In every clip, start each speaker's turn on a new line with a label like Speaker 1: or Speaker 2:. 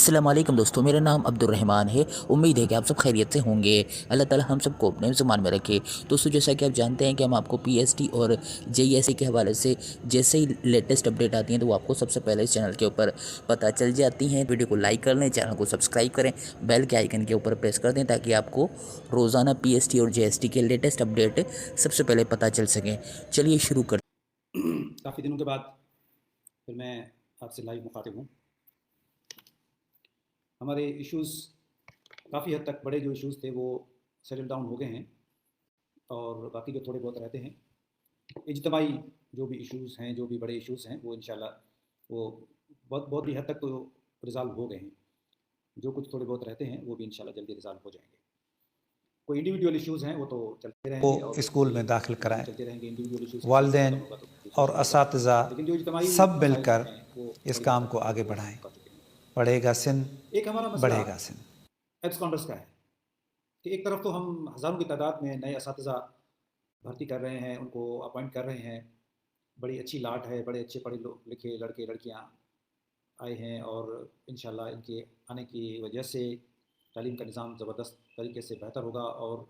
Speaker 1: अस्सलाम वालेकुम दोस्तों, मेरा नाम अब्दुर्रहमान है। उम्मीद है कि आप सब खैरियत से होंगे। अल्लाह ताला हम सबको अपने ज़ुबान में रखे। दोस्तों, जैसा कि आप जानते हैं कि हम आपको पीएसटी और जेईएसई के हवाले से जैसे ही लेटेस्ट अपडेट आती हैं तो वो आपको सबसे पहले इस चैनल के ऊपर पता चल जाती हैं। वीडियो को लाइक कर लें, चैनल को सब्सक्राइब करें, बेल के आइकन के ऊपर प्रेस कर दें ताकि आपको रोज़ाना पीएसटी और जेएसटी के लेटेस्ट अपडेट सबसे पहले पता चल सकें। चलिए शुरू करते
Speaker 2: काफ़ी दिनों के बाद फिर मैं आपसे लाइव मुखातिब हूँ। हमारे इश्यूज़ काफ़ी हद तक बड़े जो इश्यूज़ थे वो सेटल डाउन हो गए हैं और बाकी जो थोड़े बहुत रहते हैं इज्तमाही जो भी इश्यूज़ हैं, जो भी बड़े इश्यूज़ हैं वो इंशाल्लाह वो बहुत बहुत ही हद तक तो रिज़ॉल्व हो गए हैं। जो कुछ थोड़े बहुत रहते हैं वो भी इंशाल्लाह जल्दी रिज़ॉल्व हो जाएंगे। कोई इंडिविजुअल इश्यूज़ हैं वो तो चलते रहेंगे और
Speaker 3: स्कूल में दाखिल कराएं।
Speaker 2: चलते रहेंगे। इंडिविजुअल इश्यूज़
Speaker 3: वालिदैन और असातिज़ा
Speaker 2: लेकिन जो इज्तमाही
Speaker 3: सब
Speaker 2: मसाइल
Speaker 3: मिलकर
Speaker 2: हैं वो
Speaker 3: इस
Speaker 2: बड़ी
Speaker 3: काम
Speaker 2: हद
Speaker 3: को
Speaker 2: तक
Speaker 3: आगे
Speaker 2: वो
Speaker 3: बढ़ाएं।
Speaker 2: कर चुके हैं।
Speaker 3: बढ़ेगा सिन,
Speaker 2: एक हमारा मसला
Speaker 3: बढ़ेगा सिन।
Speaker 2: एब्सकॉन्डर्स का है कि एक तरफ तो हम हज़ारों की तादाद में नए असातिज़ा भर्ती कर रहे हैं, उनको अपॉइंट कर रहे हैं, बड़ी अच्छी लाट है, बड़े अच्छे पढ़े लिखे लड़के लड़कियां आए हैं और इंशाल्लाह इनके आने की वजह से तालीम का निज़ाम ज़बरदस्त तरीके से बेहतर होगा और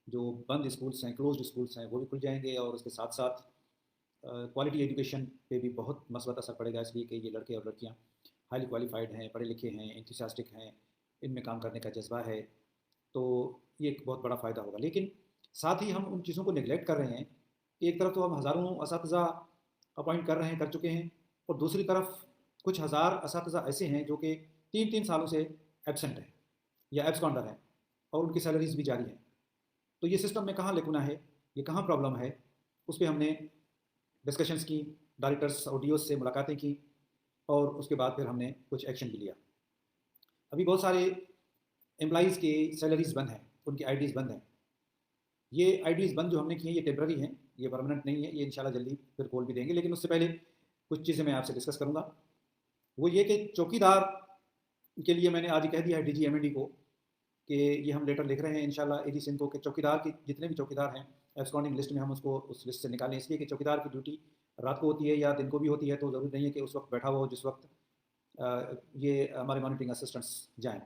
Speaker 2: जो बंद स्कूल्स हैं, क्लोज्ड स्कूल्स हैं, वो भी खुल जाएंगे और उसके साथ साथ क्वालिटी एजुकेशन पे भी बहुत मस्बत असर पड़ेगा, इसलिए कि ये लड़के और लड़कियाँ हाईली क्वालिफाइड हैं, पढ़े लिखे हैं, इंथुसियास्टिक हैं, इनमें काम करने का जज्बा है, तो ये एक बहुत बड़ा फ़ायदा होगा। लेकिन साथ ही हम उन चीज़ों को निगलेक्ट कर रहे हैं कि एक तरफ तो हम हज़ारों असातिज़ा अपॉइंट कर रहे हैं, कर चुके हैं, और दूसरी तरफ कुछ हज़ार असातिज़ा ऐसे हैं जो कि 3-3 सालों से एबसेंट हैं या एब्सकॉन्डर हैं और उनकी सैलरीज भी जारी हैं। तो ये सिस्टम में कहाँ लेकुना है, ये कहाँ प्रॉब्लम है, उस पर हमने डिस्कशंस की, डायरेक्टर्स और डीओ से मुलाकातें की और उसके बाद फिर हमने कुछ एक्शन भी लिया। अभी बहुत सारे एम्प्लॉज़ की सैलरीज बंद हैं, उनकी आईडीज़ बंद हैं। ये आईडीज़ बंद जो हमने की हैं ये टेम्पररी हैं, ये परमानेंट नहीं है, ये इंशाल्लाह जल्दी फिर खोल भी देंगे। लेकिन उससे पहले कुछ चीज़ें मैं आपसे डिस्कस करूँगा। वो ये कि चौकीदार के लिए मैंने आज कह दिया है डीजी एमएनडी को कि ये हम लेटर लिख रहे हैं इंशाल्लाह एजी सिंह को कि चौकीदार की जितने भी चौकीदार हैं एब्सकॉन्डिंग लिस्ट में हम उसको उस लिस्ट से निकालें, इसलिए कि चौकीदार की ड्यूटी रात को होती है या दिन को भी होती है, तो ज़रूरी नहीं है कि उस वक्त बैठा हुआ हो जिस वक्त ये हमारे मॉनिटरिंग असिस्टेंट्स जाएँ।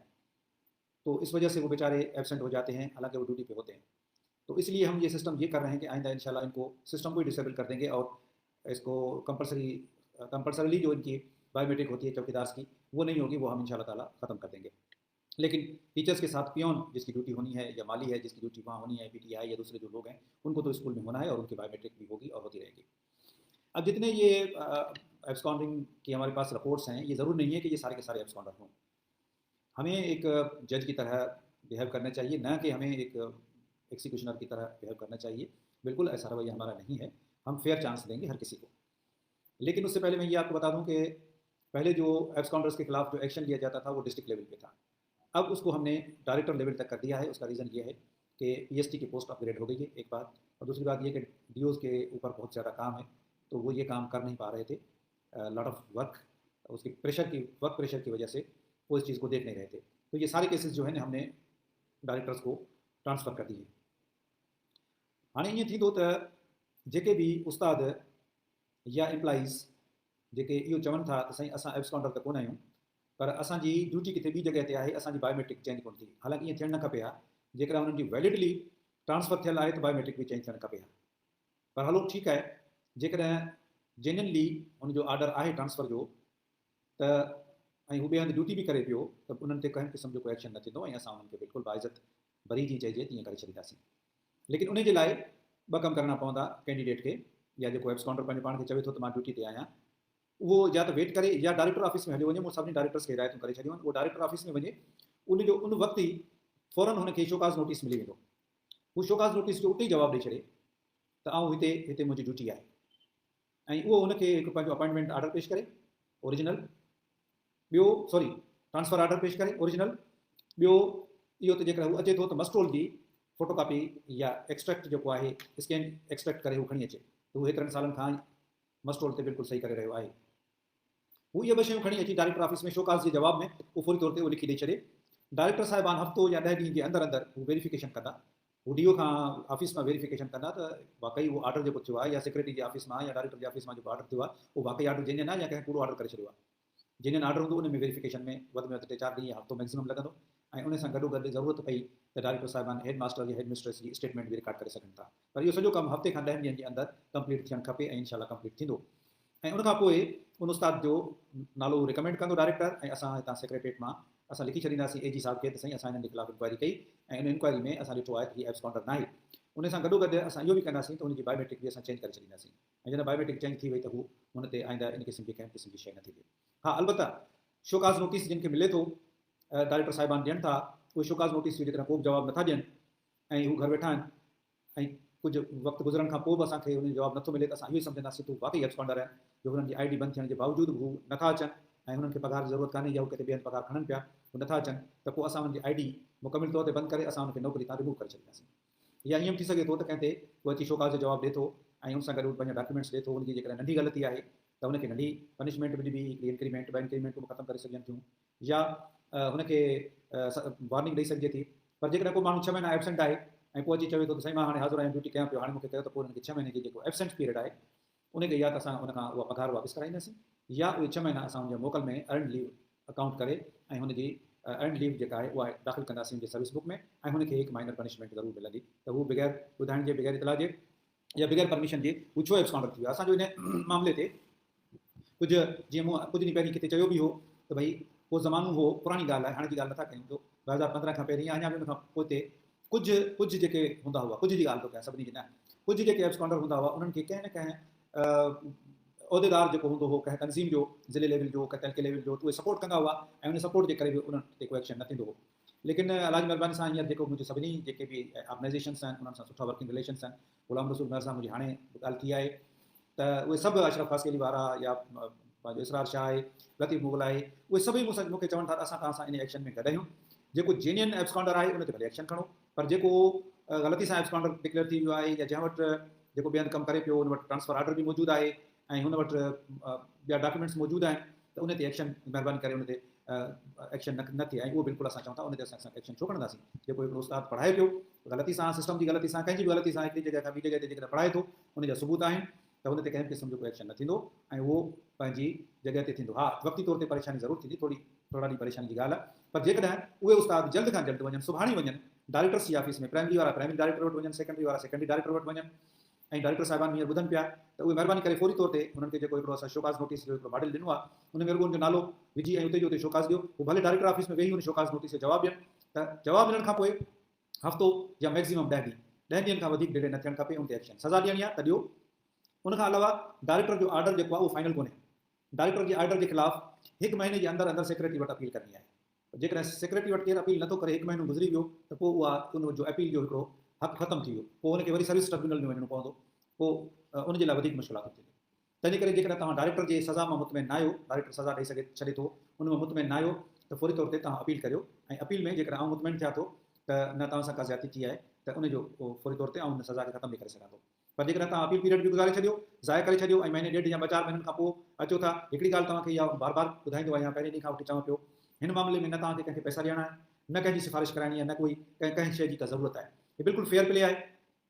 Speaker 2: तो इस वजह से वो बेचारे एबसेंट हो जाते हैं, हालांकि वो ड्यूटी पे होते हैं। तो इसलिए हम ये सिस्टम ये कर रहे हैं कि आइंदा इंशाल्लाह इनको सिस्टम को ही डिसेबल कर देंगे और इसको कंपलसरीली जो इनकी बायोमेट्रिक होती है चौकीदार की वो नहीं होगी, वो हम इंशाल्लाह ताला ख़त्म कर देंगे। लेकिन टीचर्स के साथ पियोन जिसकी ड्यूटी होनी है या माली है जिसकी ड्यूटी वहाँ होनी है, पीटीआई या दूसरे जो लोग हैं, उनको तो स्कूल में होना है और उनकी बायोमेट्रिक भी होगी और होती रहेगी। अब जितने ये एब्सकॉन्डिंग की हमारे पास रिपोर्ट्स हैं, ये ज़रूर नहीं है कि ये सारे के सारे एब्सकॉन्डर हों। हमें एक जज की तरह बिहेव करना चाहिए, ना कि हमें एक एक्सिक्यूशनर की तरह बिहेव करना चाहिए। बिल्कुल ऐसा रवैया हमारा नहीं है, हम फेयर चांस देंगे हर किसी को। लेकिन उससे पहले मैं ये आपको बता दूं कि पहले जो एब्सकॉन्डर्स के खिलाफ जो एक्शन लिया जाता था वो डिस्ट्रिक्ट लेवल पे था, अब उसको हमने डायरेक्टर लेवल तक कर दिया है। उसका रीज़न ये है कि पीएसटी की पोस्ट अपग्रेड हो गई है, एक बात, और दूसरी बात ये कि डीओज के ऊपर बहुत ज़्यादा काम है, तो वो ये काम कर नहीं पा रहे थे, लॉट ऑफ वर्क, उसकी वर्क प्रेशर की वजह से वो इस चीज़ को देख नहीं रहे थे। तो ये सारे केसेस जो है ना हमने डायरेक्टर्स को ट्रांसफ़र कर दिए। हाणे ईअं थींदो त जेके भी उस्ताद या एम्प्लॉइज़ जेके इहो चवनि था त साईं असां एब्सकॉन्डर त कोन आहियूं, पर असांजी ड्यूटी किथे ॿी जॻह ते आहे, असांजी बायोमेट्रिक चेंज कोन थी। हालांकि ईअं थियणु न खपे हा, जेकॾहिं हुननि जी वैलिडली ट्रांसफ़र थियल आहे त बायोमेट्रिक बि चेंज थियणु खपे हा। पर हलो ठीकु आहे, जेकॾहिं जेन्युइनली हुनजो ऑर्डर आहे ट्रांसफ़र जो त ऐं हू ॿिए हंधि ड्यूटी बि करे पियो त उन्हनि ते कंहिं क़िस्म जो कोई एक्शन न थींदो ऐं असां उन्हनि खे बिल्कुलु बाइज़त भरी जी चइजे तीअं करे छॾींदासीं। लेकिन उन जे लाइ ॿ कम करना पवंदा कैंडिडेट खे, या जेको एब्सकॉन्डर पंहिंजे पाण खे चवे थो त मां ड्यूटी ते आहियां, उहो या त वेट करे या डायरेक्टर ऑफिस में हली वञे। मूं सभिनी डायरेक्टर्स खे हिदायतूं करे छॾियूं आहिनि, उहो डायरेक्टर ऑफिस में वञे, उन वक़्तु ई फ़ौरन हुनखे शोकाज़ नोटिस मिली वेंदो। हू शोकाज़ नोटिस जो उते ई जवाबु ॾेई छॾे त आउं हिते मुंहिंजी ड्यूटी आहे, ऐं उहो हुनखे हिकु पंहिंजो अपॉइंटमेंट ऑर्डर पेश करे ओरिजिनल, ॿियो सॉरी ट्रांसफ़र ऑर्डर पेश करे ओरिजिनल, ॿियो इहो त जेकॾहिं हू अचे थो त मस्टरोल जी फ़ोटोकॉपी या एक्सट्रैक्ट जेको आहे स्कैन एक्सट्रैक्ट करे हू खणी अचे, त हू हेतिरनि सालनि खां मस्टरोल ते बिल्कुलु सही करे रहियो आहे। हू इहे ॿ शयूं खणी अची डायरेक्टर ऑफिस में शोकाज़ जे जवाब में उहो फौरी तौर ते उहो लिखी ॾेई छॾे। डायरेक्टर साहिबान हफ़्तो या 10 ॾींहं जे अंदरि अंदरि हू वेरिफिकेशन कंदा, हू डीओ खां ऑफिस मां वेरिफिकेशन कंदा त वाकई उहो ऑर्डर जेको थियो आहे या सेक्रेटरी जे ऑफिस मां या डायरेक्टर जे ऑफिस मां जेको ऑर्डर थियो आहे उहो वाकई ऑर्डर जेन्युइन आहे या कंहिं कूड़ो ऑर्डर करे छॾियो आहे। जिन ऑर्डर हूंदो उन में वेरिफिकेशन में वधि में वधि 3-4 ॾींहं हफ़्तो मैक्सिमम लॻंदो ऐं उन सां गॾोगॾु ज़रूरत पई त डायरेक्टर साहिबान हेड मास्टर या हेड मिस्ट्रेस जी स्टेटमेंट बि रिकॉर्ड करे सघनि था। पर इहो सॼो कमु हफ़्ते खां 10 ॾींहंनि जे अंदरि कंप्लीट थियणु खपे ऐं इंशाल्लाह कंप्लीट थींदो। ऐं उनखां पोइ उन उस्ताद जो नालो रिकमेंड कंदो डायरेक्टर ऐं असां हितां सेक्रेटरीट मां असां लिखी छॾींदासीं एजी साहिब खे त साईं असां हिननि जे ख़िलाफ़ु इंक्वायरी कई ऐं उन इंक्वायरी में असां ॾिठो आहे त हीअ एब्सकॉन्डर न आहे। उन सां गॾोगॾु असां इहो बि कंदासीं त उनजी बायोमेट्रिक बि असां चेंज करे छॾींदासीं ऐं जॾहिं बायोमेट्रिक चेंज थी वई त हू हुन ते आईंदा इन क़िस्म जी कंहिं क़िस्म जी शइ न थी थिए। हा अलबत्ता शोकाज़ नोटिस जिन खे मिले थो डायरेक्टर साहिबान ॾियनि था उहे शोकाज़ नोटिस जो जेकॾहिं को बि जवाबु नथा ॾियनि ऐं हू घर वेठा आहिनि ऐं कुझु वक़्तु गुज़रण खां पोइ बि असांखे उन जो जवाबु नथो मिले त असां इहो ई सम्झंदासीं त वाक़ई एब्सकॉन्डर आहे जो हुननि जी आई डी बंदि थियण जे बावजूदि हू नथा अचनि ऐं हुननि खे पघार जी ज़रूरत कान्हे या हू किथे ॿियनि पघार खणनि पिया हू नथा अचनि त पोइ असां हुननि जी आई डी मुकमिल तौर ते बंदि करे असां हुनखे नौकरी तां रिमूव करे छॾींदासीं। या ईअं बि थी सघे थो त कंहिं ते उहो अची शोकाज़ जो जवाबु ॾिए थो ऐं हुन सां गॾु पंहिंजा डॉक्यूमेंट्स ॾिए थो उनजी जेकॾहिं नंढी ग़लती आहे त हुनखे नंढी पनिशमेंट बि ॾिबी हिकिड़ी इंक्रीमेंट ॿ इंक्रीमेंटूं ख़तमु करे सघनि थियूं या हुनखे वार्निंग ॾेई सघिजे थी। पर जेकॾहिं को माण्हू 6 महीना एबसेंट आहे ऐं पोइ अची चवे थो त साईं मां हाणे हाज़ुर आहियां ड्यूटी कयां पियो हाणे मूंखे कयो त पोइ हुनखे 6 महीने जी जेको एबसेंट पीरियड आहे उनखे या त असां उनखां उहा पघार वापसि कराईंदासीं या उहे 6 महीना असां हुनजे मोकल में अर्न लीव अकाउंट करे ऐं हुनजी अर्न लीव जेका आहे उहा दाख़िल कंदासीं हुनजे सर्विस बुक में ऐं हुनखे हिकु माइनर पनिशमेंट ज़रूरु मिलंदी त हू बग़ैर ॿुधाइण जे बग़ैर इतला जे या बग़ैर परमिशन जे हू छो एब्सकॉन्डर थी वियो। असांजो इन मामले ते कुझु जीअं मूं कुझु ॾींहं पहिरीं किथे चयो बि हो त भई को ज़मानो हो पुराणी ॻाल्हि आहे हाणे जी ॻाल्हि नथा कयूं तो 2015 खां पहिरीं अञा बि उनखां पोइ कुझु जेके हूंदा हुआ कुझु जी ॻाल्हि थो कयां सभिनी जी न कुझु जेके एब्सकॉन्डर हूंदा हुआ उन्हनि खे कंहिं न कंहिं उहिदेदार जेको हूंदो हो कंहिं तनज़ीम जो ज़िले लेवल जो कंहिं तहलके लेवल जो उहे सपोर्ट कंदा हुआ ऐं उन सपोर्ट जे करे बि उन्हनि ते कोई एक्शन न थींदो हो। लेकिन अलाह जी महिरबानी सां हींअर जेको मुंहिंजे सभिनी जेके बि ऑर्गनाइज़ेशन्स आहिनि उन्हनि सां सुठा वर्किंग रिलेशन्स आहिनि। ग़ुलाम रसूल महर सां मुंहिंजी हाणे ॻाल्हि थी आहे त उहे सभु अशरफ फासकेली वारा या पंहिंजो इसरार शाह आहे लतीफ़ मुग़ल आहे उहे सभई मूंखे चवनि था त असां तव्हां सां इन एक्शन में गॾु आहियूं। जेको जेन्युइन एब्सकॉन्डर आहे उन ते भले एक्शन खणो पर जेको ग़लती सां एब्सकॉन्डर डिक्लेयर थी वियो आहे या जंहिं वटि जेको ॿियनि कमु करे पियो उन वटि ट्रांसफर ऑर्डर बि मौजूदु आहे ऐं हुन वटि ॿिया डॉक्यूमेंट्स मौजूदु आहिनि त उन ते एक्शन महिरबानी करे उन ते एक्शन न थिए ऐं उहो बिल्कुलु असां चऊं था उन ते असां एक्शन छो खणंदासीं। जेको हिकिड़ो उस्ताद पढ़ाए पियो ग़लती सां सिस्टम जी ग़लती सां कंहिंजी बि ग़लती सां हिकिड़ी जॻह खां ॿी जॻह ते जेकॾहिं पढ़ाए थो उन जा सबूत आहिनि त हुन ते कंहिं क़िस्म जो कोई एक्शन न थींदो ऐं उहो पंहिंजी जॻह ते थींदो। हा वक़्ती तौर ते परेशानी ज़रूरु थींदी थोरा ॾींहं परेशानी जी ॻाल्हि आहे पर जेकॾहिं उहे उस्ताद जल्द खां जल्द वञनि सुभाणे वञनि डायरेक्टर्स जी ऑफिस में प्राइमरी वारा प्राइमरी डायरेक्टर वटि वञनि सेकेंडरी वारा सेकेंडरी डायरेक्टर वटि वञनि ऐं डायरेक्टर साहिबान हींअर ॿुधनि पिया त उहे महिरबानी करे फौरी तौर ते हुननि खे जेको हिकिड़ो असां शोकाज़ नोटिस जो हिकिड़ो मॉडल ॾिनो आहे उन में रुॻो उनजो नालो विझी ऐं उते जो उते शोकाज़ ॾियो हू भले डायरेक्टर ऑफिस में वेही हुन शोकाज़ नोटिस जो जवाबु ॾियनि त जवाबु ॾियण खां पोइ हफ़्तो या मैक्सिमम 10 ॾींहंनि खां वधीक डिले न थियणु खपे उन ते एक्शन सज़ा ॾियणी आहे त ॾियो। उनखां अलावा डायरेक्टर जो ऑर्डर जेको आहे उहो फाइनल कोन्हे। डायरेक्टर जे ऑर्डर जे ख़िलाफ़ु 1 महीने जे अंदरि अंदरि सेक्रेटरी वटि अपील करणी आहे। जेकॾहिं सेक्रेटरी वटि केरु अपील नथो करे 1 महीनो गुज़री वियो त पोइ उहा उन जो अपील जो हिकिड़ो हक़ ख़तमु थी वियो पोइ हुनखे वरी सर्विस ट्रिब्यूनल में वञिणो पवंदो पोइ उनजे लाइ वधीक मुश्किलात थींदी। तंहिंजे करे जेकॾहिं तव्हां डायरेक्टर जे सज़ा मां मुतमइन न आहियो डायरेक्टर सज़ा ॾेई छॾे थो उन में मुतमइन न आहियो त फौरी तौर ते तव्हां अपील करियो ऐं अपील में जेकॾहिं आउं मुतमइन थिया थो त न तव्हां सां का ज़्यादती थी आहे त उनजो फौरी तौर ते उन सज़ा खे ख़तमु बि करे सघां थो। पर जेकॾहिं तव्हां अपील पीरियड बि गुज़ारे छॾियो ज़ाया करे छॾियो ऐं महीने 1.5 या 2-4 महीननि खां पोइ अचो था हिकिड़ी ॻाल्हि तव्हांखे इहा बार बार ॿुधाईंदो आहियां पहिरें ॾींहं खां वठी चवां पियो हिन मामले में न तव्हांखे कंहिंखे पैसा ॾियणा आहिनि न कंहिंजी सिफ़ारिश कराइणी आहे न कोई कंहिं शइ जी का ज़रूरत आहे। हीअ बिल्कुलु फेयर प्ले आहे।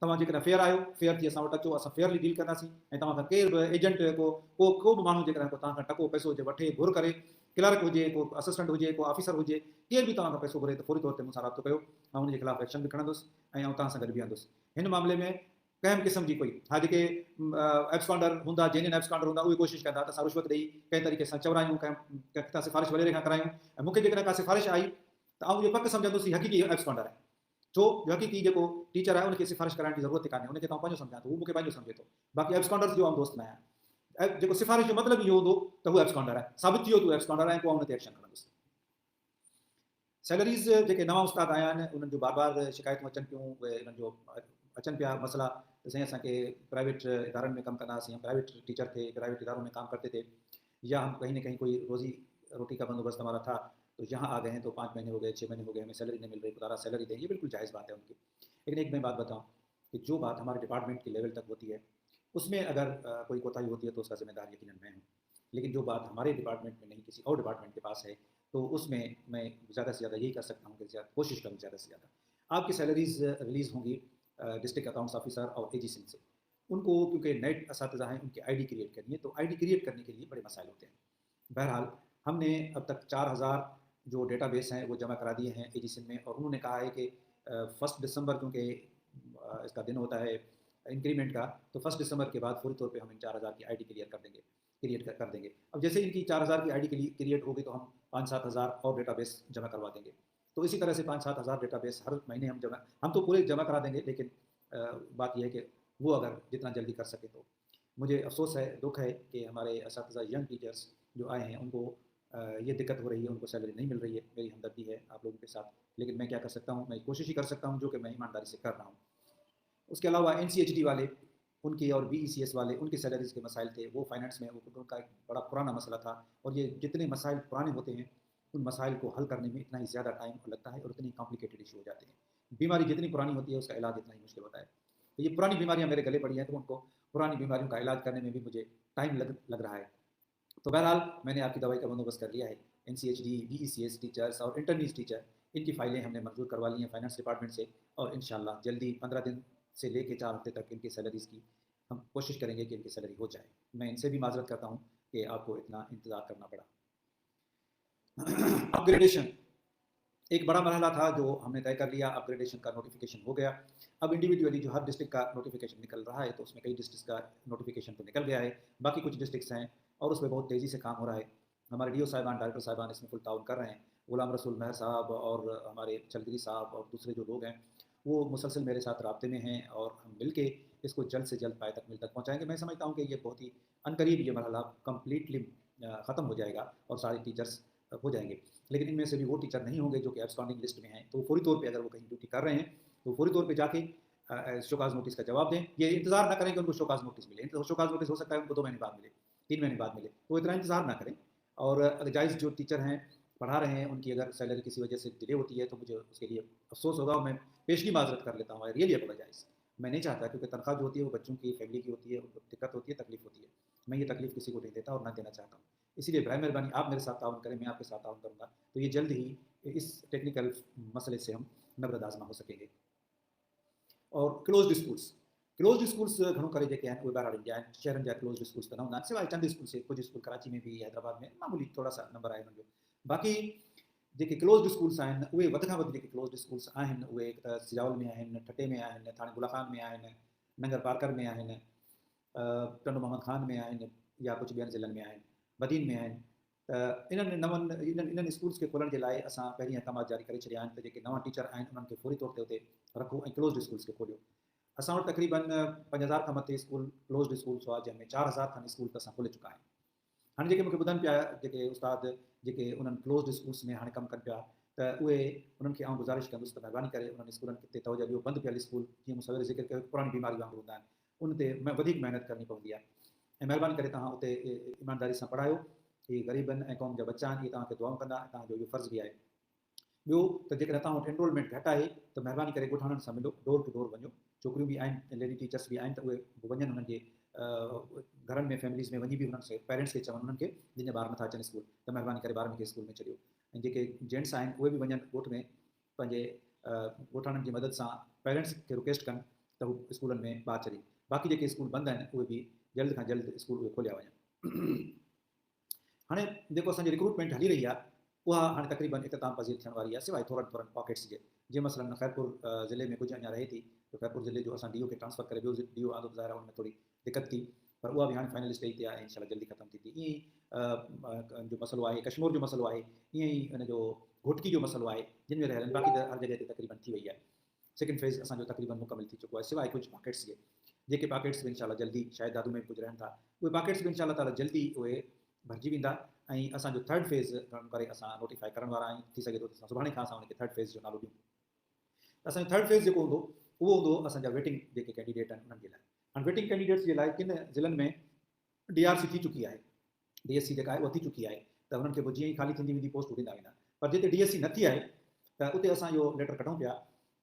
Speaker 2: तव्हां जेकॾहिं फेयर आहियो फेयर थी असां वटि अचो असां फेयरली डील कंदासीं ऐं तव्हां खां केरु बि एजेंट को बि माण्हू जेकॾहिं तव्हां खां टको पैसो हुजे वठे घुर करे क्लर्क हुजे को असिस्टेंट हुजे को ऑफिसर हुजे केरु बि तव्हां खां पैसो घुरे त फौरी तौर ते मूंसां राब्तो कयो ऐं हुनजे ख़िलाफ़ु एक्शन बि खणंदुसि ऐं आउं तव्हां सां गॾु बीहंदुसि। हिन मामले में कंहिं बि क़िस्म जी कोई हा जेके एब्सकॉन्डर हूंदा जेन्युइन एब्सकॉन्डर हूंदा उहे कोशिशि कंदा त असां रिश्वत ॾेई कंहिं तरीक़े सां चवरायूं कंहिं खां सिफ़ारिश वॾेरे खां करायूं ऐं मूंखे जेकॾहिं का सिफ़ारिश आई त आउं इहो पक सम्झंदुसि हक़ीक़ी एब्सकॉन्डर आहे छो जो हक़ीक़ी जेको टीचर आहे उनखे सिफ़ारिश कराइण जी ज़रूरत कान्हे उनखे तव्हां पंहिंजो सम्झां थो हू मूंखे पंहिंजो सम्झे थो बाक़ी एब्सकॉन्डर्स जो आउं दोस्त न आहियां। जेको सिफ़ारिश जो मतिलबु इहो हूंदो त हू एब्सकॉन्डर आहे साबित थी वियो तूं एब्सकॉन्डर आहे पोइ उन ते एक्शन खणंदुसि। सैलरीज़ जेके नवां उस्ताद आया आहिनि उन्हनि जो बार बार शिकायतूं अचनि पियूं उहे उन्हनि जो अचनि पिया मसइला त साईं असांखे प्राइवेट इदारनि में कमु कंदासीं प्राइवेट टीचर थे प्राइवेट इदारों में काम करते थे या हम कहीं ना कहीं कोई रोटी का बंदोबस्त हमारा था तो यहाँ आ गए हैं तो 5 महीने हो गए 6 महीने हो गए हमें सैलरी नहीं मिल रही खुदा सैलरी दें। ये बिल्कुल जायज़ बात है उनकी। लेकिन एक मैं बात बताऊँ कि जो बात हमारे डिपार्टमेंट के लेवल तक होती है उसमें अगर कोई कोताही होती है तो उसका जिम्मेदार यकीनन मैं हूँ। लेकिन जो बात हमारे डिपार्टमेंट में नहीं किसी और डिपार्टमेंट के पास है तो उसमें मैं ज़्यादा से ज़्यादा यही कर सकता हूँ कि कोशिश करूँ ज़्यादा से ज़्यादा। आपकी सैलरीज रिलीज़ होंगी डिस्ट्रिक्ट अकाउंट्स ऑफिसर और एजी सिंह से उनको क्योंकि नेट असातिज़ा हैं उनकी आईडी क्रिएट करनी है तो आईडी क्रिएट करने के लिए बड़े मसाइल होते हैं। बहरहाल ہم نے اب تک 4000 جو ڈیٹا بیس ہیں وہ جمع کرا دیے ہیں اے جی سندھ میں، اور انہوں نے کہا ہے کہ 1 دسمبر اس کا دن ہوتا ہے انکریمنٹ کا، تو 1 دسمبر کے بعد فوری طور پہ ہم ان 4000 کی آئی ڈی کلیئر کر دیں گے. اب جیسے ان کی 4000 کی آئی ڈی کریٹ ہوگی تو ہم 5-7 ہزار اور ڈیٹا بیس جمع کروا دیں گے. تو اسی طرح سے 5-7 ہزار ڈیٹا بیس ہر مہینے ہم تو پورے جمع کرا دیں گے، لیکن بات یہ ہے کہ وہ اگر جتنا جلدی کر سکے تو. مجھے افسوس ہے، دکھ ہے کہ ہمارے اساتذہ ینگ ٹیچرس جو آئے ہیں ان کو یہ دقت ہو رہی ہے، ان کو سیلری نہیں مل رہی ہے. میری ہمدردی ہے آپ لوگوں کے ساتھ، لیکن میں کیا کر سکتا ہوں، میں کوشش ہی کر سکتا ہوں جو کہ میں ایمانداری سے کر رہا ہوں. اس کے علاوہ NCHD والے ان کی اور BECS والے ان کی سیلریز کے مسائل تھے، وہ فائنانس میں ان کا ایک بڑا پرانا مسئلہ تھا. اور یہ جتنے مسائل پرانے ہوتے ہیں ان مسائل کو حل کرنے میں اتنا ہی زیادہ ٹائم لگتا ہے اور اتنی کمپلیکیٹڈ ایشو ہو جاتے ہیں. بیماری جتنی پرانی ہوتی ہے اس کا علاج اتنا ہی مشکل ہوتا ہے. تو یہ پرانی بیماریاں میرے گلے پڑی ہیں، تو ان کو پرانی بیماریوں کا علاج کرنے میں بھی مجھے ٹائم لگ رہا ہے. تو بہرحال میں نے آپ کی دوائی کا بندوبست کر لیا ہے. NCHD BECS ٹیچرس اور انٹرنیز ٹیچر ان کی فائلیں ہم نے منظور کروا لی ہیں فائنانس ڈپارٹمنٹ سے، اور انشاءاللہ جلدی 15 دن سے لے کے 4 ہفتے تک ان کی سیلریز کی ہم کوشش کریں گے کہ ان کی سیلری ہو جائے. میں ان سے بھی معذرت کرتا ہوں کہ آپ کو اتنا انتظار کرنا پڑا. اپ گریڈیشن ایک بڑا مرحلہ تھا جو ہم نے طے کر لیا. اپ گریڈیشن کا نوٹیفیکیشن ہو گیا. اب انڈیویجولی جو ہر ڈسٹرکٹ کا نوٹیفیکیشن نکل رہا ہے، تو اس میں کئی ڈسٹرکٹ کا نوٹیفیکیشن تو نکل گیا ہے، باقی کچھ ڈسٹرکٹس ہیں اور اس میں بہت تیزی سے کام ہو رہا ہے. ہمارے DO صاحبان، ڈائریکٹر صاحبان اس میں فل تعاون کر رہے ہیں. غلام رسول مہر صاحب اور ہمارے چلگری صاحب اور دوسرے جو لوگ ہیں وہ مسلسل میرے ساتھ رابطے میں ہیں، اور ہم مل کے اس کو جلد سے جلد پائے تک مل تک پہنچائیں گے. میں سمجھتا ہوں کہ یہ بہت ہی عنقریب یہ مرحلہ کمپلیٹلی ختم ہو جائے گا اور سارے ٹیچرس ہو جائیں گے. لیکن ان میں سے بھی وہ ٹیچر نہیں ہوں گے جو کہ ایبسکانڈنگ لسٹ میں ہیں، تو فوری طور پہ اگر وہ کہیں ڈیوٹی کر رہے ہیں تو فوری طور پہ جا کے شوکاز نوٹس کا جواب دیں. یہ انتظار نہ کریں کہ ان کو شوکاز نوٹس ملے. شوکاز نوٹس ہو سکتا ہے ان کو 2 مہینے بعد ملے، 3 مہینے بعد ملے، تو اتنا انتظار نہ کریں. اور اگر جائز جو ٹیچر ہیں پڑھا رہے ہیں ان کی اگر سیلری کسی وجہ سے ڈیلے ہوتی ہے تو مجھے اس کے لیے افسوس ہوگا، اور میں پیشگی معذرت کر لیتا ہوں. I really apologise. میں نہیں چاہتا، کیونکہ تنخواہ جو ہوتی ہے وہ بچوں کی فیملی کی ہوتی ہے، ان کو دقت ہوتی ہے، تکلیف ہوتی ہے. میں یہ تکلیف کسی کو نہیں دیتا اور نہ دینا چاہتا ہوں. اسی لیے برائے مہربانی آپ میرے ساتھ تعاون کریں، میں آپ کے ساتھ تعاون کروں گا، تو یہ جلد ہی اس ٹیکنیکل مسئلے سے ہم نبرد آزما ہو سکیں گے. اور کلوزڈ اسکولس گھنوں کرے जेके आहिनि उहे ॿाहिरि हली विया आहिनि. शहरनि जा क्लोज़्ड स्कूल्स त न हूंदा आहिनि, सवाइ चंद स्कूल से कुझु स्कूल कराची में भी, हैदराबाद में मामूली थोरा सा नंबर आहे हुननि जो. बाक़ी जेके क्लोज़्ड स्कूल्स आहिनि उहे वधि खां वधि जेके क्लोज़्ड स्कूल्स आहिनि उहे हिकु त सिजावल में आहिनि, ठटे में आहिनि, थाणे गुलाखान में आहिनि, नंगर पार्कर में आहिनि, टंडो मोहम्मद खान में आहिनि, या कुझु ॿियनि ज़िलनि में आहिनि, बदीन में आहिनि. त इन्हनि स्कूल्स खे खोलण जे लाइ असां पहिरीं अहकामात जारी करे छॾिया आहिनि त जेके नवां टीचर आहिनि उन्हनि खे फौरी तौर ते हुते रखो ऐं क्लोज़्ड स्कूल्स खे खोलियो. असां वटि तक़रीबन 5000 खां मथे स्कूल क्लोज़्ड स्कूल्स हुआ, जंहिंमें 4000 खनि स्कूल त असां खोले चुका आहियूं. हाणे जेके मूंखे ॿुधनि पिया जेके उस्ताद जेके उन्हनि क्लोज़्ड स्कूल्स में हाणे कमु कनि पिया, त उहे उन्हनि खे आउं गुज़ारिश कंदुसि त महिरबानी करे उन्हनि स्कूलनि ते तवजो ॾियो. बंदि पियल स्कूल जीअं मूं सवेल ज़िक्र कयो पुराणी बीमारी वांगुरु हूंदा आहिनि, उन ते वधीक महिनत करणी पवंदी आहे. ऐं महिरबानी करे तव्हां उते ईमानदारी सां पढ़ायो. इहे ग़रीबनि ऐं क़ौम जा बच्चा आहिनि, इहे तव्हांखे दुआऊं कंदा, तव्हांजो इहो फ़र्ज़ु बि आहे. ॿियो त जेकॾहिं तव्हां वटि एनरोलमेंट घटि आहे त महिरबानी करे ॻोठाणनि सां मिलो, डोर टू डोर वञो. छोकिरियूं बि आहिनि, लेडी टीचर्स बि आहिनि, त उहे वञनि उन्हनि जे घरनि में फैमिलीज़ में वञी बि उन्हनि खे पेरेंट्स खे चवनि उन्हनि खे जिन जा ॿार नथा अचनि स्कूल, त महिरबानी करे ॿारनि खे स्कूल में छॾियो. ऐं जेके जेंट्स आहिनि उहे बि वञनि ॻोठ में पंहिंजे ॻोठाणनि जी मदद सां पेरेंट्स खे रिक्वेस्ट कनि त हू स्कूलनि में ॿार छॾी. बाक़ी जेके स्कूल बंदि आहिनि उहे बि जल्द खां जल्द स्कूल उहे खोलिया वञनि. हाणे जेको असांजी रिक्रूटमेंट हली रही आहे उहा हाणे तक़रीबन इख़्तिताम पज़ीर थियण वारी आहे, सवाइ थोरनि पॉकेट्स जे. जीअं मसलन ख़ैरपुर ज़िले में कुझु अञा रहे थी, तो ख़ैरपुर ज़िले जो असां DO खे ट्रांसफ़र करे ॿियो DO आंदो ज़ाहिर आहे, उनमें थोरी दिक़त थी, पर उहा बि हाणे फाइनल स्टेज ते आहे, इंशाल्लाह जल्दी ख़तमु थींदी. ईअं ई जो मसइलो आहे कश्मीर जो मसइलो आहे, ईअं ई हिन जो घोटकी जो मसइलो आहे, जिन में रहियल बाक़ी त हर जॻह ते तक़रीबन थी वई आहे. सेकेंड फेज़ असांजो तक़रीबन मुकमिल थी चुको आहे, सवाइ कुझु पॉकेट्स जे. जेके पॉकेट्स बि इंशाल्लाह जल्दी शायदि दादू में कुझु रहनि था, उहे पॉकेट्स बि इंशाल्लाह ताला जल्दी उहे भरिजी वेंदा. ऐं असांजो थर्ड फेज़ करे असां नोटिफाई करण वारा आहियूं. थी सघे थो त सुभाणे खां असां उनखे थर्ड फेज़ जो नालो ॾियूं. असांजो थर्ड फेज़ जेको हूंदो उहो हूंदो असांजा वेटिंग जेके कैंडिडेट आहिनि उन्हनि जे लाइ. हाणे वेटिंग कैंडिडेट्स जे लाइ किन ज़िलनि में DRC थी चुकी आहे, DSC जेका आहे उहा थी चुकी आहे, त हुननि खे पोइ जीअं ई ख़ाली थींदी वेंदी पोस्ट ॾींदा वेंदा. पर जिते DSC न थी आहे त उते असां इहो लेटर कढूं पिया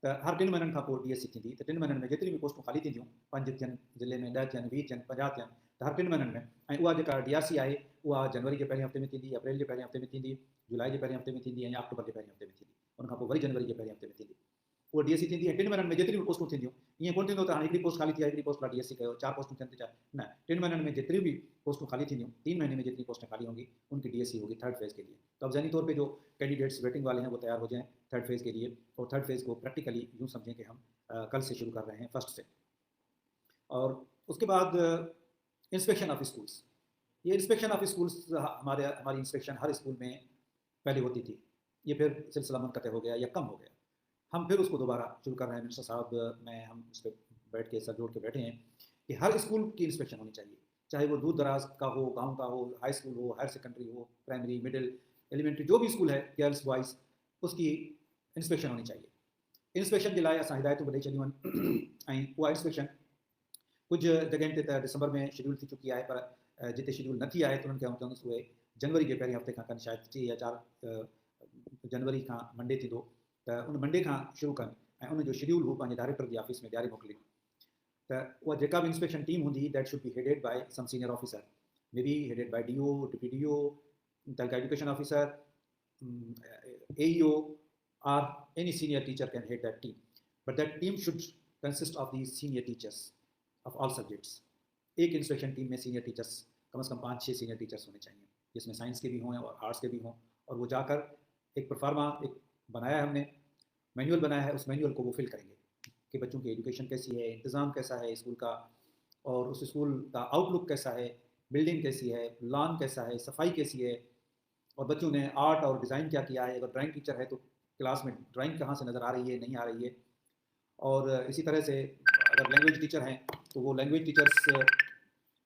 Speaker 2: त हर 3 महीननि खां पोइ DSC थींदी, त 3 महीननि में जेतिरी बि पोस्टूं ख़ाली थींदियूं, 5 थियनि ज़िले में, 10 थियनि, 20 थियनि, 50 थियनि, त हर 3 महीननि में. ऐं उहा जेका DRC आहे उहा जनवरी जे पहिरें हफ़्ते में थींदी, अप्रैल जे पहिरें हफ़्ते में थींदी, जुलाई जे पहिरें हफ़्ते में थींदी, ऐं अक्टूबर जे पहिरें हफ़्ते में थींदी. उनखां पोइ वरी जनवरी जे पहिरें हफ़्ते में थींदी. उहा DSC थींदी ऐं 3 महीननि में जेतिरियूं पोस्टूं थींदियूं, ईअं कोन थींदो त हाणे हिकिड़ी पोस्ट ख़ाली थी आहे, हिकिड़ी पोस्ट लाइ DSC कयो, 4 पोस्टूं थियनि त 4 न, 3 महीननि में जेतिरियूं भी पोस्टूं खाली थींदियों, 3 महीने में जितनी पोस्टें खाली होंगी उनकी DSC होगी थर्ड फेज़ के लिए। तो अब ज़हनी तौर पे जो कैंडिडेट्स वेटिंग वाले हैं वो तैयार हो जाएं थर्ड फेज़ के लिए, और थर्ड फेज़ को प्रैक्टिकली यूँ समझें कि हम कल से शुरू कर रहे हैं, फर्स्ट से। और उसके बाद इंस्पेक्शन ऑफ स्कूल्स, ये इंस्पेक्शन ऑफ स्कूल्स हमारी इंस्पेक्शन हर स्कूल में पहले होती थी, ये फिर सिलसिला मुनक़ते हो गया या कम हो गया, हम फिर उसको दोबारा शुरू कर रहे हैं। मिनिस्टर साहब मैं हम उस पर बैठ के सर जोड़ के बैठे हैं कि हर स्कूल की इंस्पेक्शन होनी चाहिए, चाहे वो दूर दराज का हो, गांव का हो, हाई स्कूल हो, हायर सेकेंडरी हो, प्राइमरी, मिडिल, एलिमेंट्री, जो भी स्कूल है गर्ल्स बॉयज़, उसकी इंस्पेक्शन होनी चाहिए। इंस्पेक्शन के लाइ असां हिदायतूं ॿ ॾेई छॾियूं आहिनि ऐं उहा इंस्पेक्शन कुझु जॻहियुनि ते त दिसंबर में शेड्यूल थी चुकी आहे, पर जिते शेड्यूल न थी आहे त उन्हनि खे आउं चवंदुसि उहे जनवरी के पहिरें हफ़्ते खां कनि, शायदि 3 या 4 जनवरी खां मंडे थींदो त उन मंडे खां शुरू कनि ऐं उनजो शेड्यूल हू पंहिंजे डायरेक्टर जी ऑफिस में ॾियारे मोकिलिन। त उहा जेका बि इंस्पेक्शन टीम हूंदी that should be headed by some senior officer, may be headed by DO, deputy DO, taluka education officer, AEO, or any senior teacher can head that team, but that team should consist of these senior teachers of all subjects। एक inspection team में senior teachers कम से कम 5-6 senior teachers होने चाहिए, जिसमें science के भी हों और आर्ट्स के भी हों, और वो जाकर एक परफार्मा एक बनाया है हमने, मैनुअल बनाया है, उस मैनुअल को वो फिल करेंगे कि बच्चों की एजुकेशन कैसी है, इंतज़ाम कैसा है स्कूल का, और उस स्कूल का आउटलुक कैसा है, बिल्डिंग कैसी है, लॉन कैसा है, सफाई कैसी है, और बच्चों ने आर्ट और डिज़ाइन क्या किया है, अगर ड्राइंग टीचर है तो क्लास में ड्राइंग कहाँ से नज़र आ रही है, नहीं आ रही है। और इसी तरह से अगर लैंग्वेज टीचर हैं तो वो लैंग्वेज टीचर्स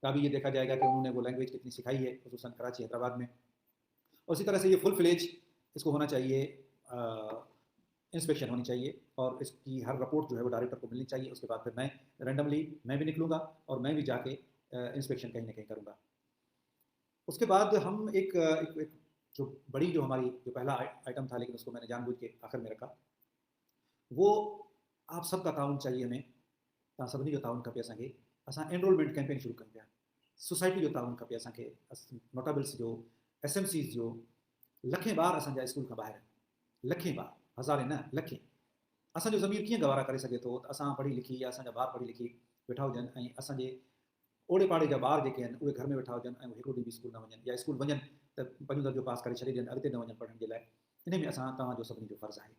Speaker 2: का भी ये देखा जाएगा कि उन्होंने वो लैंग्वेज कितनी सिखाई है, खुसूसन कराची हैदराबाद में। और इसी तरह से ये फुल फ्लेज इसको होना चाहिए, इंस्पेक्शन होनी चाहिए, और इसकी हर रिपोर्ट जो है वो डायरेक्टर को मिलनी चाहिए। उसके बाद फिर मैं रैंडमली मैं भी निकलूँगा और मैं भी जाके इंस्पेक्शन कहीं ना कहीं करूँगा। उसके बाद हम एक जो बड़ी जो हमारी जो पहला आइटम था, लेकिन उसको मैंने जानबूझ के आखिर में रखा, वो आप सबका ताउन चाहिए हमें, तव्हां सभिनी जो ताउन खपे असांखे। असां एनरोलमेंट कैंपेन शुरू कयूं पिया, सोसाइटी जो ताउन खपे असांखे, नोटेबल्स जो, SMCs जो। लखें ॿार असांजा स्कूल खां ॿाहिरि, लखें ॿार, हज़ारे न लखें। असांजो ज़मीर कीअं गवारा करे सघे थो त असां पढ़ी लिखी या असांजा ॿार पढ़ी लिखी वेठा हुजनि ऐं असांजे ओड़े पाड़े जा ॿार जेके आहिनि उहे घर में वेठा हुजनि ऐं हिकिड़ो ॾींहुं बि स्कूल न वञनि, या स्कूल वञनि त 5 दर्जो पास करे छॾे ॾियनि, अॻिते न वञनि पढ़ण जे लाइ। इन में असां तव्हांजो सभिनी जो फ़र्ज़ु आहे।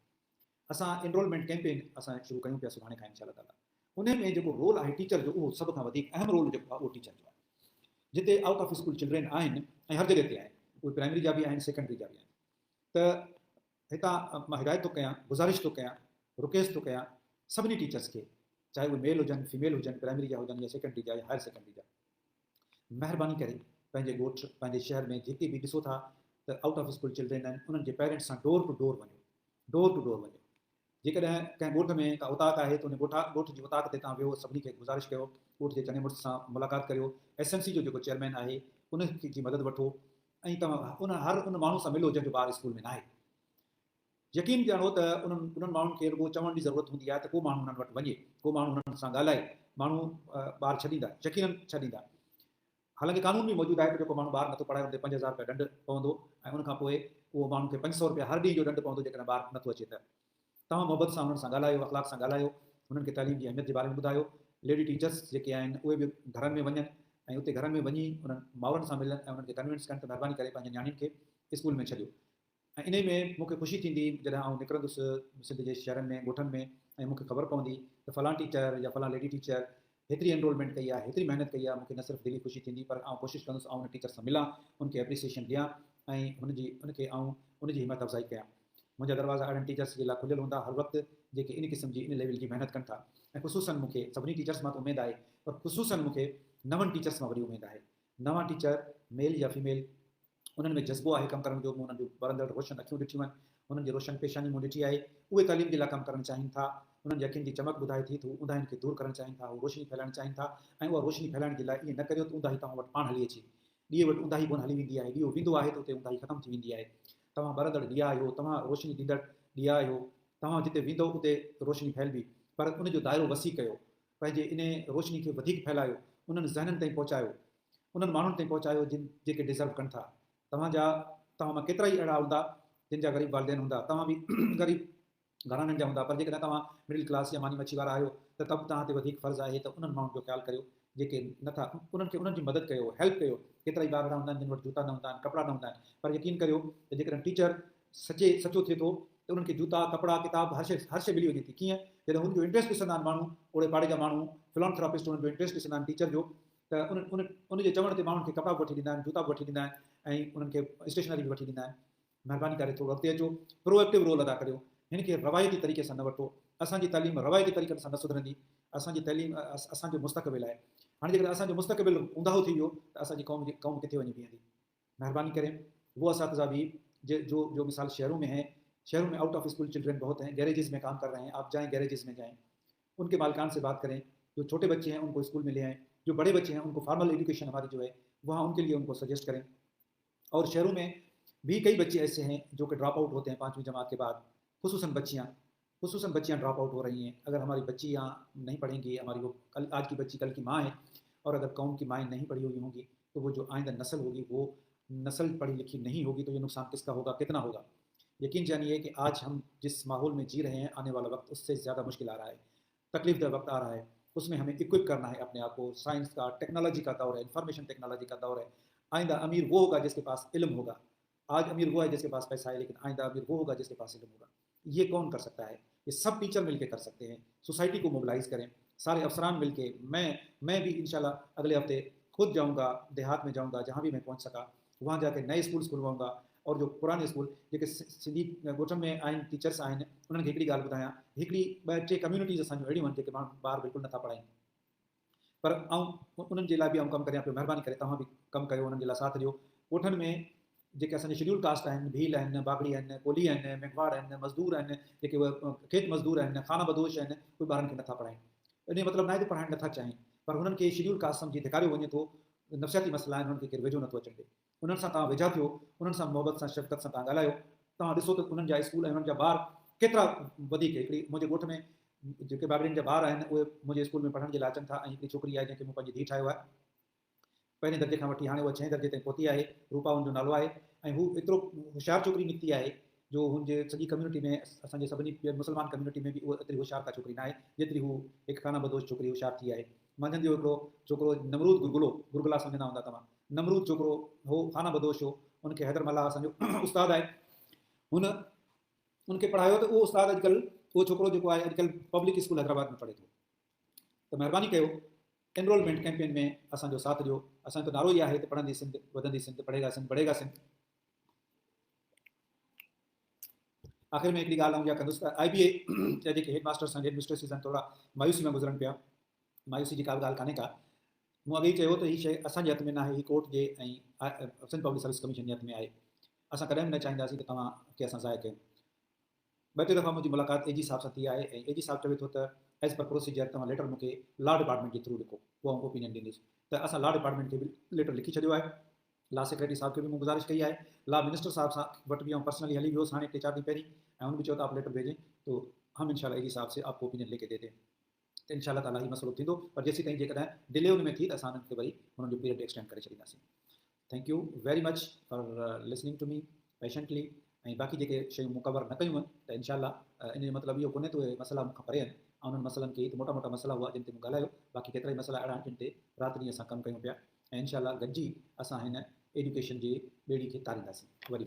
Speaker 2: असां एनरोलमेंट कैंपेन असां शुरू कयूं पिया सुभाणे खां इंशाअल्लाह ताला। उन में जेको रोल आहे टीचर जो, उहो सभ खां वधीक अहम रोल जेको आहे उहो टीचर जो आहे। जिते आउट ऑफ स्कूल चिल्ड्रेन आहिनि ऐं हर जॻह ते आहिनि, उहे प्राइमरी जा बि आहिनि, सेकेंडरी जा बि आहिनि, त हितां मां हिदायत थो कयां, गुज़ारिश थो कयां, रिक्वेस्ट थो कयां सभिनी टीचर्स खे, चाहे उहे मेल हुजनि, फीमेल हुजनि, प्राइमरी जा हुजनि या सेकेंडरी जा या हायर सेकेंडरी जा, महिरबानी करे पंहिंजे ॻोठ पंहिंजे शहर में जेके बि ॾिसो था त आउट ऑफ स्कूल चिल्ड्रेन आहिनि, उन्हनि जे पेरेंट्स सां डोर टू डोर वञो, डोर टू डोर वञो। जेकॾहिं कंहिं ॻोठ में का उताक आहे त उन ॻोठ जी उताक ते तव्हां वियो, सभिनी खे गुज़ारिश कयो, ॻोठ जे चङे मुड़ुस सां मुलाक़ात करियो, SMC जो जेको चेयरमैन आहे उन जी मदद वठो, ऐं तव्हां हर उन माण्हू सां मिलो जंहिंजो ॿारु स्कूल में न आहे। यकीन ॼाणो त उन्हनि माण्हुनि खे रुॻो चवण जी ज़रूरत हूंदी आहे त को माण्हू उन्हनि वटि वञे, को माण्हू उन्हनि सां ॻाल्हाए, माण्हू ॿार छॾींदा, यकीनन छॾींदा। हालांकि कानून भी मौजूद आहे त जेको माण्हू ॿार नथो पढ़ाए उन ते 5000 रुपया ॾंड पवंदो, ऐं उनखां पोइ उहो माण्हू खे 500 रुपया हर ॾींहं जो ॾंड पवंदो जेकॾहिं ॿारु नथो अचे त। तव्हां मोहबत सां उन्हनि सां ॻाल्हायो, अख़लाक सां ॻाल्हायो, उन्हनि खे तालीम जी अहमियत जे बारे में ॿुधायो। लेडी टीचर्स जेके आहिनि उहे बि घरनि में वञनि ऐं उते घरनि में वञी उन्हनि माउरनि सां मिलनि ऐं उन्हनि खे कन्विंस कनि त महिरबानी करे पंहिंजे नियाणियुनि खे स्कूल में छॾियो। ऐं इन में मूंखे ख़ुशी थींदी जॾहिं आउं निकिरंदुसि सिंध जे शहरनि में, ॻोठनि में, ऐं मूंखे ख़बर पवंदी त फलां टीचर या फलां लेडी टीचर हेतिरी एनरोलमेंट कई आहे, हेतिरी महिनत कई आहे। मूंखे न सिर्फ़ु दिली ख़ुशी थींदी, पर आउं कोशिशि कंदुसि आउं उन टीचर सां मिलां, उनखे एप्रिसिएशन ॾियां ऐं उनखे आउं उनजी हिम्मत अफ़ज़ाई कयां। मुंहिंजा दरवाज़ा अहिड़नि टीचर्स जे लाइ खुलियल हूंदा हर वक़्तु जेके इन क़िस्म जी इन लेवल जी महिनत कनि था। ऐं ख़ुसूसन मूंखे सभिनी टीचर्स मां त उमेदु आहे, पर ख़ुसूसन मूंखे नवनि टीचर्स मां वरी उमेदु आहे। नवां टीचर मेल या फीमेल, उन्हनि में जज़्बो आहे कमु करण जो। मूं उन्हनि जो बरंदड़ रोशन अखियूं ॾिठियूं आहिनि, उन्हनि जी रोशन पेशानी मूं ॾिठी आहे। उहे तालीम जे लाइ कमु करणु चाहिनि था, उन्हनि जी अखियुनि जी चमक ॿुधाए थी त ऊंदाहिनि खे दूरि करणु चाहिनि था, उहे रोशनी फैलाइणु चाहिनि था। ऐं उहा रोशनी फैलाइण जे लाइ ईअं न करियो त ऊंदाही तव्हां वटि पाण हली अचे। ॾींहं वटि ऊंदाही कोन हली वेंदी आहे, ॾींहों वेंदो आहे त उते ऊंदाही ख़तमु थी वेंदी आहे। तव्हां बरंदड़ ॾिया आहियो, तव्हां रोशनी ॾींदड़ ॾिया आहियो, तव्हां जिते वेंदो उते रोशनी फैलबी, पर उनजो दाइरो वसी कयो, पंहिंजे इन रोशनी खे वधीक फैलायो, उन्हनि ज़हननि ताईं पहुचायो, उन्हनि माण्हुनि ताईं पहुचायो जेके डिज़र्व कनि था। तव्हां मां केतिरा ई अहिड़ा हूंदा जिन जा ग़रीब वालिदैन हूंदा, तव्हां बि ग़रीब घराननि जा हूंदा, पर जेकॾहिं तव्हां मिडिल क्लास या मानी मच्छी वारा आहियो त तब तव्हां ते वधीक फ़र्ज़ु आहे त उन्हनि माण्हुनि जो ख़्यालु करियो जेके नथा, उन्हनि खे उन्हनि जी मदद कयो, हेल्प कयो। केतिरा ई ॿार अहिड़ा हूंदा आहिनि जिन वटि जूता न हूंदा आहिनि, कपिड़ा न हूंदा आहिनि, पर यकीन करियो त जेकॾहिं टीचर सचो थिए थो त उन्हनि खे जूता, कपिड़ा, किताब हर शइ मिली वञे थी। कीअं? जॾहिं हुनजो इंट्रस्ट ॾिसंदा आहिनि माण्हू, ओड़े पाड़े जा माण्हू, फिलॉन्थ्रोपिस्ट उन्हनि जो इंट्रस्ट ॾिसंदा आहिनि टीचर जो, त उनजे चवण ते माण्हुनि खे कपिड़ा बि वठी ॾींदा आहिनि, जूता बि वठी ॾींदा आहिनि, ऐं उन्हनि खे स्टेशनरी बि वठी ॾींदा आहिनि। महिरबानी करे थोरो अॻिते अचो, प्रोएक्टिव रोल अदा करियो, हिन खे रवायती तरीक़े सां न वठो। असांजी तालीम रवायती तरीक़े सां न सुधरंदी, असांजी तालीम असांजो मुस्तक़बिल आहे। हाणे जेकॾहिं असांजो मुस्तक़बिल ऊंदाहो थी वियो त असांजी क़ौम किथे वञी बीहंदी। महिरबानी करें वो असातिज़ा भी जो मिसाल शहरों में हैं, शहरों में आउट ऑफ स्कूल चिल्ड्रन बहुत हैं, गैरेजेस में काम कर रहे हैं, आप जाएँ गैरेजेस में जाएँ, उनके मालिकान से बात करें। जो छोटे बच्चे हैं उनको स्कूल में ले आएँ, जो बड़े बच्चे हैं उनको फॉर्मल एजुकेशन हमारी जो है वहाँ उनके लिए उनको सजेस्ट करें। और शहरों में भी कई बच्चे ऐसे हैं जो कि ड्रॉप आउट होते हैं 5वीं जमात के बाद, खुसूसन बच्चियाँ ड्रॉप आउट हो रही हैं। अगर हमारी बच्चियाँ नहीं पढ़ेंगी, हमारी वो आज की बच्ची कल की माँ है, और अगर कौम की माएँ नहीं पढ़ी हुई होंगी तो वो जो आइंदा नस्ल होगी वो नस्ल पढ़ी लिखी नहीं होगी, तो ये नुकसान किसका होगा, कितना होगा। यकीन जानिए कि आज हम जिस माहौल में जी रहे हैं, आने वाला वक्त उससे ज़्यादा मुश्किल आ रहा है, तकलीफ दह वक्त आ रहा है। उसमें हमें इक्विप करना है अपने आप को। साइंस का, टेक्नोलॉजी का दौर है, इंफॉर्मेशन टेक्नोलॉजी का दौर है। आइंदा अमीर वो होगा जिसके पास इल्म होगा। आज अमीर वो है जिसके पास पैसा है, लेकिन आइंदा अमीर वो होगा जिसके पास इल्म होगा। ये कौन कर सकता है? ये सब टीचर मिलकर कर सकते हैं। सोसाइटी को मोबिलाइज़ करें, सारे अफसरान मिलके। मैं भी इंशाल्लाह अगले हफ्ते खुद जाऊँगा, देहात में जाऊँगा, जहाँ भी मैं पहुँच सका वहाँ जाके नए स्कूल्स खुलवाऊँगा, और जो पुराने स्कूल जेके सिंधी ॻोठनि में आहिनि, टीचर्स आहिनि, उन्हनि खे हिकिड़ी ॻाल्हि ॿुधायां। हिकिड़ी 2-3 कम्यूनिटीज़ असांजूं अहिड़ियूं आहिनि जेके ॿार बिल्कुलु नथा पढ़ाइनि, पर उन्हनि जे लाइ बि कमु करियां पियो। महिरबानी करे तव्हां बि कमु कयो, उन्हनि जे लाइ साथ ॾियो। ॻोठनि में जेके असांजे शेड्यूल कास्ट आहिनि, भील आहिनि, बागड़ी आहिनि, कोली आहिनि, मेघवाड़ आहिनि, मज़दूर आहिनि, जेके उहे खेत मज़दूर आहिनि, खाना बदोश आहिनि, उहे ॿारनि खे नथा पढ़ाइनि। इन जो मतिलबु न आहे त पढ़ाइणु नथा चाहिनि, पर हुननि खे शेड्यूल कास्ट सम्झी धिकारियो वञे थो। नफ़सियाती मसइला आहिनि, हुननि खे केरु वेझो नथो अचनि ॾे। उन्हनि सां तव्हां वेझा थियो, उन्हनि सां मोहबत सां, शफ़क़त सां तव्हां ॻाल्हायो। तव्हां ॾिसो त उन्हनि जा स्कूल ऐं उन्हनि जा ॿार केतिरा वधीक। हिकिड़ी मुंहिंजे ॻोठ में जेके बागड़ियुनि जा ॿार आहिनि उहे मुंहिंजे स्कूल में पढ़ण जे लाइ अचनि था। ऐं हिकिड़ी छोकिरी आहे जंहिंखे मूं पंहिंजी धीउ ठाहियो आहे, 1 दर्जे खां वठी हाणे उहा 6 दर्जे ताईं पहुती आहे। रूपा हुनजो नालो आहे, ऐं हू एतिरो होशियारु छोकिरी निकिती आहे जो हुनजे सॼी कम्यूनिटी में, असांजे सभिनी मुस्लमान कम्यूनिटी में बि उहा एतिरी होशियारु का छोकिरी न आहे जेतिरी हू हिकु खाना बदोश छोकिरी होशियारु थी आहे। मंझंदि जो हिकिड़ो छोकिरो नमरूद गुरगुला सम्झंदा हूंदा तव्हां, नमरूद छोकिरो हो, खाना बदोश हो। उनखे हैदर मल्ला असांजो उस्तादु आहे, उनखे पढ़ायो त उहो उस्तादु अॼुकल्ह, उहो छोकिरो जेको आहे अॼुकल्ह पब्लिक स्कूल हैदराबाद में पढ़े थो। त महिरबानी कयो, एनरोलमेंट कैंपेन में असांजो साथ ॾियो। असांजो नारो ई आहे त पढ़ंदी सिंध वधंदी सिंध, पढ़ेगा सिंध बढ़ेगा सिंध। आख़िर में हिकिड़ी ॻाल्हि आउं इहा कंदुसि त IBA जा जेके हेड मास्टर्स आहिनि, हेड मिस्ट्रेसिस आहिनि, थोरा मायूसी में गुज़रनि पिया। मायूसी जी का ॻाल्हि कान्हे का। मूं अॻे ई चयो त हीअ शइ असांजे हथ में न आहे, हीअ कोर्ट जे ऐं सिंध पब्लिक सर्विस कमीशन जे हथ में आहे। असां कॾहिं बि न चाहींदासीं त तव्हांखे असां ज़ाया कयूं। 2-3 दफ़ा मुंहिंजी मुलाक़ात AG साहब सां थी आहे, ऐं AG साहब चवे थो त एज़ पर प्रोसीजर तव्हां लेटर मूंखे लॉ डिपार्टमेंट जे थ्रू लिखो, उहा ओपिनियन ॾींदुसि। त असां लॉ डिपार्टमेंट खे बि लेटर लिखी छॾियो आहे। लॉ सेक्रेटरी साहब खे भी मूं गुज़ारिश कई है। लॉ मिनिस्टर साहब सां वटि भी पर्सनली हली वियोसि हाणे 3-4 ॾींहं पहिरीं, ऐं हुन भी चयो त आप लेटर भेजें तो हम इंशाल्लाह AG साहब से आपको ओपिनियन लेके दे दें। तो इंशाल्लाह ताला ही मसलो थींदो, पर जेसीं ताईं जेकॾहिं डिले हुन में थी त असां हुननि खे वरी हुननि जो पीरियड एक्सटेंड करे छॾींदासीं। Thank U very much for listening to me patiently. ऐं बाक़ी जेके शयूं मूं कवर न कयूं आहिनि त इंशाल्लाह इन जो मतिलबु इहो कोन्हे त उहे मसइला मूंखां परे आहिनि, ऐं उन्हनि मसइलनि खे मोटा मोटा मसइला हुआ जिन ते मूं ॻाल्हायो। बाक़ी केतिरा ई मसइला अहिड़ा आहिनि जिन ते राति ॾींहुं असां कमु कयूं पिया, ऐं इंशाल्लाह गॾिजी असां हिन एजुकेशन जी ॿेड़ी खे तारींदासीं। वरी